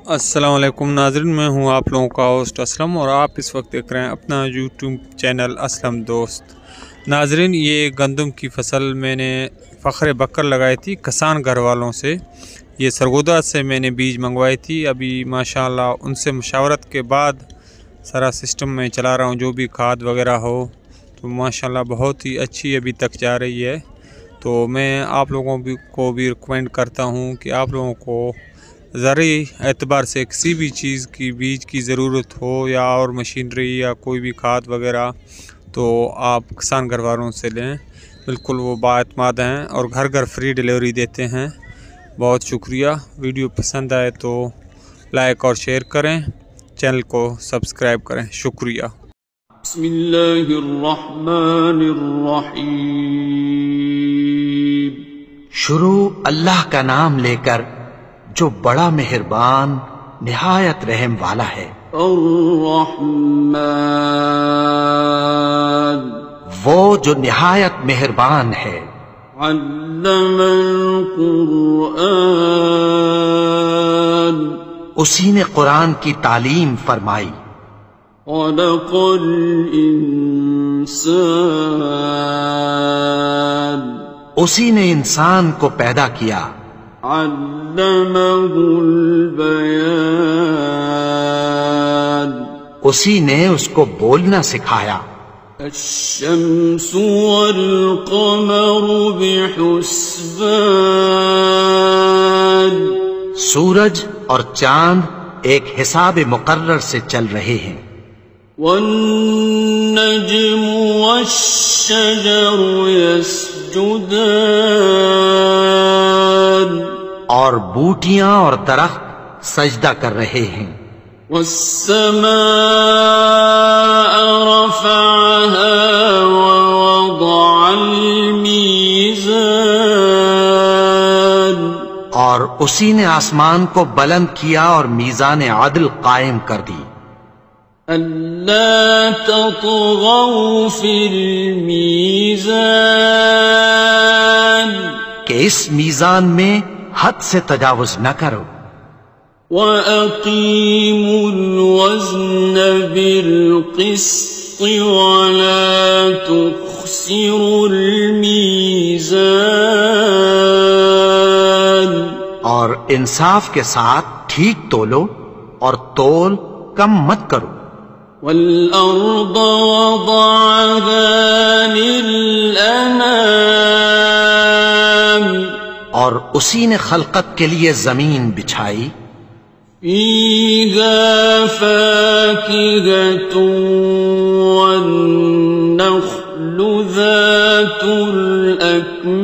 अस्सलाम वालेकुम नाज़रीन, मैं हूं आप लोगों का होस्ट असलम और आप इस वक्त देख रहे हैं अपना यूट्यूब चैनल असलम दोस्त। नाज़रीन, ये गंदम की फसल मैंने फ़ख्र बकर लगाई थी कसान घर वालों से। ये सरगोदा से मैंने बीज मंगवाई थी। अभी माशाल्लाह उनसे मशावरत के बाद सारा सिस्टम मैं चला रहा हूं, जो भी खाद वगैरह हो तो माशाल्लाह बहुत ही अच्छी अभी तक जा रही है। तो मैं आप लोगों को भी रिकमेंड करता हूं कि आप लोगों को ज़रूरी एतबार से किसी भी चीज़ की बीज की ज़रूरत हो या और मशीनरी या कोई भी खाद वगैरह, तो आप किसान घर वालों से लें। बिल्कुल वो बाएतमाद हैं और घर घर फ्री डिलीवरी देते हैं। बहुत शुक्रिया। वीडियो पसंद आए तो लाइक और शेयर करें, चैनल को सब्सक्राइब करें। शुक्रिया। बिस्मिल्लाहिर्रहमानिर्रहीम। शुरू अल्लाह का नाम लेकर जो बड़ा मेहरबान निहायत रहम वाला है। अर्रहमान, वो जो निहायत मेहरबान है। अल्लमल कुरआन, उसी ने कुरान की तालीम फरमाई। खलक़ल इंसान, उसी ने इंसान को पैदा किया। अल्लमहुल बयान, उसी ने उसको बोलना सिखाया। अश्शम्सु वल क़मरु बिहुस्बान, सूरज और चांद एक हिसाब मुकर्रर से चल रहे हैं। वन्नज्मु वश्शजरु यस्जुदान, और बूटियां और दरख्त सजदा कर रहे हैं। वस्समाअ रफ़अहा ववदअल मीज़ान, और उसी ने आसमान को बुलंद किया और मीज़ान आदल कायम कर दी। अल्ला ततगौ फिल मीज़ान, कि इस मीज़ान में हद से तजावुज न करो। वअक़ीमुल वज़्न बिलक़िस्ति वला तुख़्सिरुल मीज़ान, और इंसाफ के साथ ठीक तोलो और तोल कम मत करो। वल्अर्द वदअहा लिलअनाम, और उसी ने खलकत के लिए जमीन बिछाई। फ़ीहा फ़ाकिहतुन वन्नख़्लु ज़ातुल अकमाम,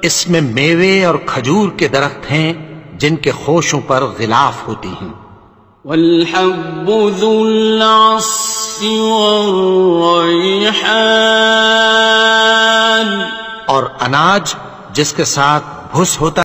इसमें मेवे और खजूर के दरख्त हैं जिनके खोशों पर गिलाफ होती हैं। वल्हब्बु ज़ुल अस्फ़ि वर्रैहान, और अनाज जिसके साथ भुस होता